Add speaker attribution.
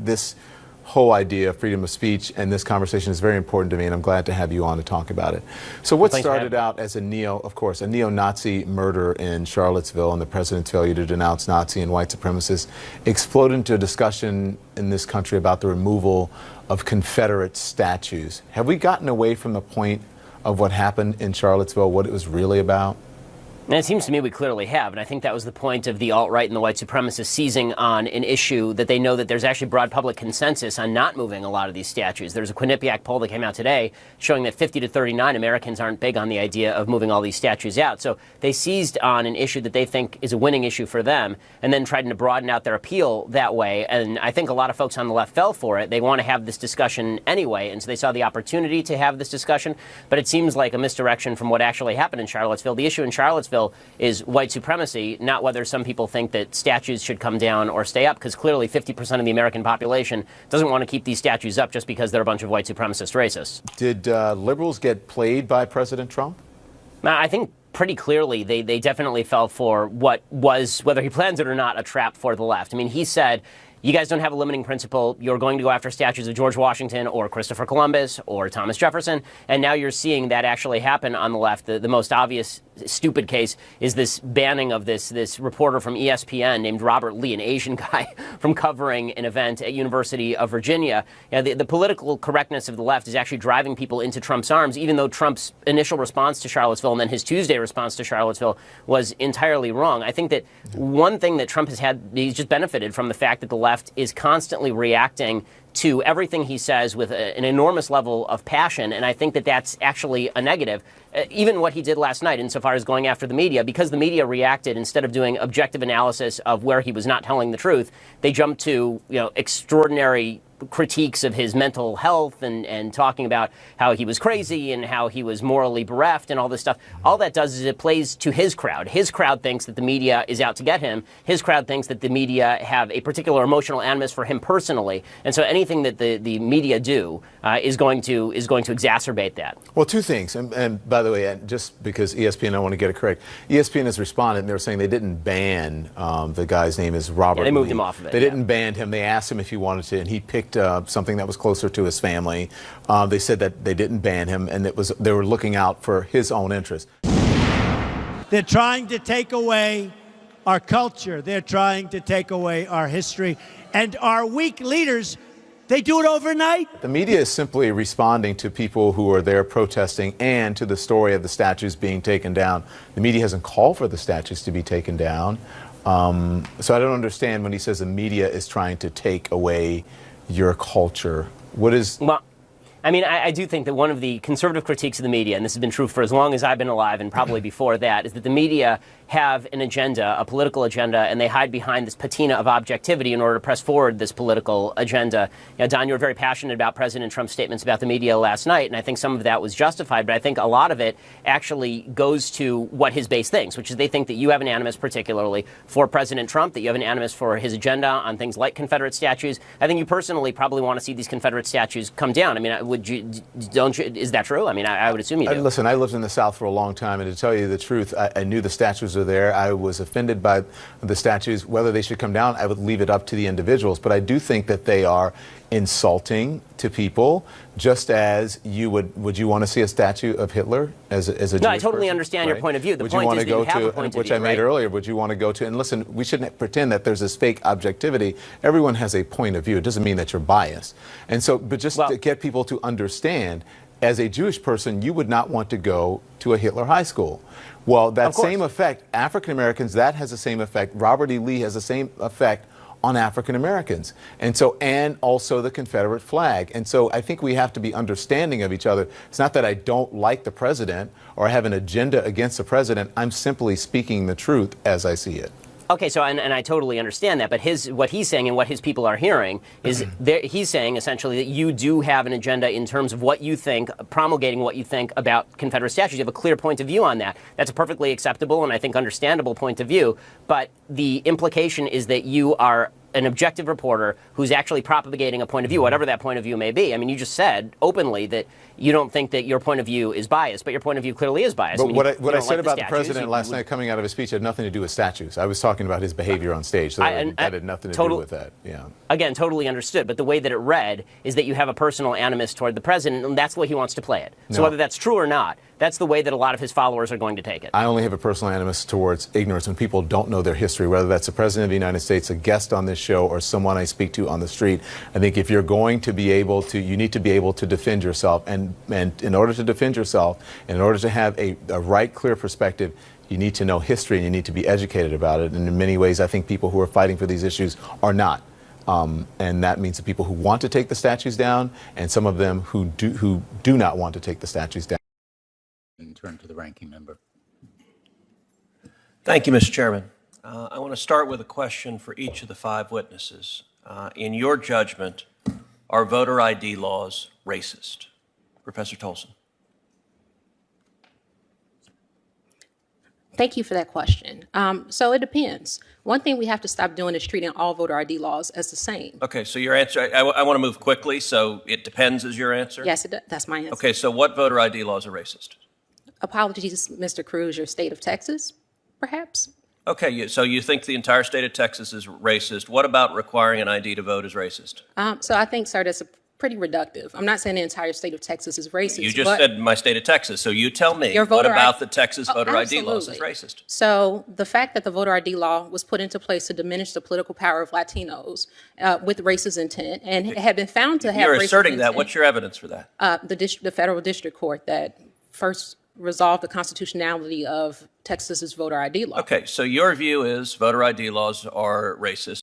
Speaker 1: this whole idea of freedom of speech and this conversation is very important to me, and I'm glad to have you on to talk about it. So what started out as a neo-Nazi murder in Charlottesville and the president's failure to denounce Nazi and white supremacists exploded into a discussion in this country about the removal of Confederate statues. Have we gotten away from the point of what happened in Charlottesville, what it was really about?
Speaker 2: And it seems to me we clearly have, and I think that was the point of the alt-right and the white supremacists seizing on an issue that they know that there's actually broad public consensus on not moving a lot of these statues. There's a Quinnipiac poll that came out today showing that 50 to 39 Americans aren't big on the idea of moving all these statues out. So they seized on an issue that they think is a winning issue for them and then tried to broaden out their appeal that way. And I think a lot of folks on the left fell for it. They want to have this discussion anyway, and so they saw the opportunity to have this discussion. But it seems like a misdirection from what actually happened in Charlottesville. The issue in Charlottesville is white supremacy, not whether some people think that statues should come down or stay up, because clearly 50% of the American population doesn't want to keep these statues up just because they're a bunch of white supremacist racists.
Speaker 1: Did liberals get played by President Trump?
Speaker 2: I think pretty clearly they definitely fell for what was, whether he plans it or not, a trap for the left. I mean, he said, you guys don't have a limiting principle. You're going to go after statues of George Washington or Christopher Columbus or Thomas Jefferson. And now you're seeing that actually happen on the left. The most obvious stupid case is this banning of this reporter from ESPN named Robert Lee, an Asian guy, from covering an event at University of Virginia. You know, the political correctness of the left is actually driving people into Trump's arms, even though Trump's initial response to Charlottesville and then his Tuesday response to Charlottesville was entirely wrong. I think that one thing that Trump has had, he's just benefited from the fact that the left is constantly reacting to everything he says with an enormous level of passion, and I think that that's actually a negative. Even what he did last night insofar as going after the media, because the media reacted, instead of doing objective analysis of where he was not telling the truth, they jumped to, extraordinary critiques of his mental health and talking about how he was crazy and how he was morally bereft and all this stuff. All that does is it plays to his crowd. His crowd thinks that the media is out to get him. His crowd thinks that the media have a particular emotional animus for him personally. And so anything that the media do is going to exacerbate that.
Speaker 1: Well, two things. And by the way, just because ESPN, I want to get it correct. ESPN has responded, and they're saying they didn't ban the guy's name is Robert Lee.
Speaker 2: They moved him off of it.
Speaker 1: They didn't ban him. They asked him if he wanted to, and he picked something that was closer to his family. They said that they didn't ban him, and they were looking out for his own interest.
Speaker 3: They're trying to take away our culture. They're trying to take away our history. And our weak leaders, they do it overnight.
Speaker 1: The media is simply responding to people who are there protesting and to the story of the statues being taken down. The media hasn't called for the statues to be taken down. So I don't understand when he says the media is trying to take away your culture. What is...
Speaker 2: Well, I mean, I do think that one of the conservative critiques of the media, and this has been true for as long as I've been alive and probably before that, is that the media have an agenda, a political agenda, and they hide behind this patina of objectivity in order to press forward this political agenda. Don, you were very passionate about President Trump's statements about the media last night, and I think some of that was justified, but I think a lot of it actually goes to what his base thinks, which is they think that you have an animus particularly for President Trump, that you have an animus for his agenda on things like Confederate statues. I think you personally probably want to see these Confederate statues come down. I mean, is that true? I mean, I would assume you do.
Speaker 1: Listen, I lived in the South for a long time, and to tell you the truth, I knew the statues were there. I was offended by the statues. Whether they should come down, I would leave it up to the individuals. But I do think that they are insulting to people, just as you would you want to see a statue of Hitler as a Jewish
Speaker 2: No, I totally
Speaker 1: person,
Speaker 2: understand
Speaker 1: right?
Speaker 2: your point of view. The
Speaker 1: would
Speaker 2: point
Speaker 1: you want
Speaker 2: is
Speaker 1: to
Speaker 2: that
Speaker 1: go
Speaker 2: you have
Speaker 1: to,
Speaker 2: a point
Speaker 1: which
Speaker 2: of view,
Speaker 1: I made
Speaker 2: right?
Speaker 1: earlier, would you want to go to, and listen, we shouldn't pretend that there's this fake objectivity. Everyone has a point of view. It doesn't mean that you're biased. And so, but just to get people to understand, as a Jewish person, you would not want to go to a Hitler high school. Well, that same effect, African Americans, that has the same effect. Robert E. Lee has the same effect on African Americans. And so, and also the Confederate flag. And so I think we have to be understanding of each other. It's not that I don't like the president or I have an agenda against the president. I'm simply speaking the truth as I see it.
Speaker 2: Okay, so and I totally understand that, but what he's saying and what his people are hearing is he's saying essentially that you do have an agenda in terms of what you think, promulgating what you think about Confederate statues. You have a clear point of view on that. That's a perfectly acceptable and I think understandable point of view, but the implication is that you are an objective reporter who's actually propagating a point of view, whatever that point of view may be. I mean, you just said openly that you don't think that your point of view is biased, but your point of view clearly is biased.
Speaker 1: But
Speaker 2: I mean,
Speaker 1: what I said about the president last night coming out of his speech had nothing to do with statues. I was talking about his behavior on stage. So that had nothing to do with that. Yeah.
Speaker 2: again, totally understood. But the way that it read is that you have a personal animus toward the president, and that's the way he wants to play it. So whether that's true or not, that's the way that a lot of his followers are going to take it.
Speaker 1: I only have a personal animus towards ignorance when people don't know their history, whether that's the President of the United States, a guest on this show, or someone I speak to on the street. I think if you're going to be able to, you need to be able to defend yourself. And in order to defend yourself, and in order to have a right, clear perspective, you need to know history and you need to be educated about it. And in many ways, I think people who are fighting for these issues are not. And that means the people who want to take the statues down and some of them who do not want to take the statues down.
Speaker 4: And turn to the ranking member.
Speaker 5: Thank you, Mr. Chairman. I want to start with a question for each of the 5 witnesses. In your judgment, are voter ID laws racist? Professor Tolson.
Speaker 6: Thank you for that question. So it depends. One thing we have to stop doing is treating all voter ID laws as the same.
Speaker 5: Okay, so your answer, I want to move quickly, so it depends is your answer?
Speaker 6: Yes, that's my answer.
Speaker 5: Okay, so what voter ID laws are racist?
Speaker 6: Apologies, Mr. Cruz, your state of Texas, perhaps?
Speaker 5: Okay, so you think the entire state of Texas is racist. What about requiring an ID to vote is racist?
Speaker 6: So I think, sir, that's pretty reductive. I'm not saying the entire state of Texas is racist.
Speaker 5: You just said my state of Texas, so you tell me, what about the Texas voter ID laws is racist?
Speaker 6: So the fact that the voter ID law was put into place to diminish the political power of Latinos with racist intent and had been found to have
Speaker 5: You're
Speaker 6: racist
Speaker 5: asserting
Speaker 6: intent,
Speaker 5: that. What's your evidence for that?
Speaker 6: The federal district court that first resolved the constitutionality of Texas's voter ID law.
Speaker 5: Okay, so your view is voter ID laws are racist.